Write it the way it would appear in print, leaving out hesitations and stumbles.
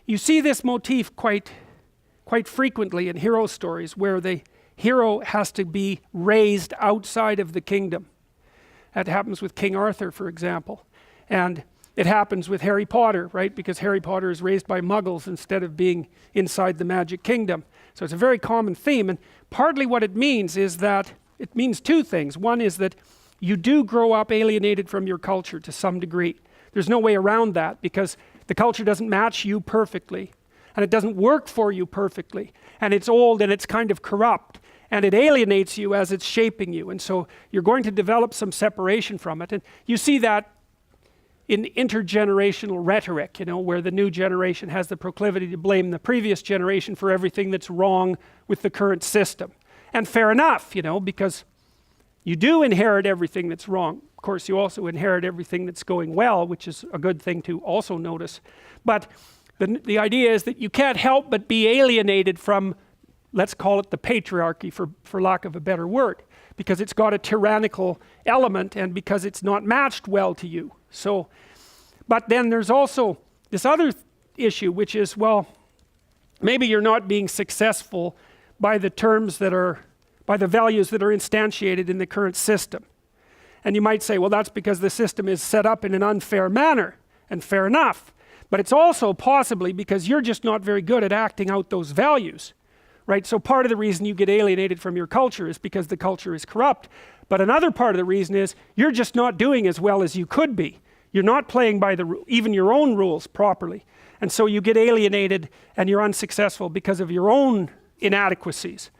you see this motif quite frequently in hero stories, where the hero has to be raised outside of the kingdom. That happens with King Arthur, for example. And it happens with Harry Potter, right? Because Harry Potter is raised by muggles instead of being inside the magic kingdom. So it's a very common theme, and partly what it means is that it means two things. One is that you do grow up alienated from your culture to some degree. There's no way around that, because the culture doesn't match you perfectly, and it doesn't work for you perfectly, and it's old and it's kind of corrupt, and it alienates you as it's shaping you, and so you're going to develop some separation from it. And you see that in intergenerational rhetoric, where the new generation has the proclivity to blame the previous generation for everything that's wrong with the current system. And fair enough, because you do inherit everything that's wrong. Of course, you also inherit everything that's going well, which is a good thing to also notice. But the idea is that you can't help but be alienated from, let's call it the patriarchy, for lack of a better word, because it's got a tyrannical element and because it's not matched well to you. So, but then there's also this other issue, which is, well, maybe you're not being successful by the terms that are, by the values that are instantiated in the current system. And you might say, well, that's because the system is set up in an unfair manner, and fair enough. But it's also possibly because you're just not very good at acting out those values, right? So part of the reason you get alienated from your culture is because the culture is corrupt. But another part of the reason is you're just not doing as well as you could be. You're not playing by even your own rules properly. And so you get alienated and you're unsuccessful because of your own inadequacies.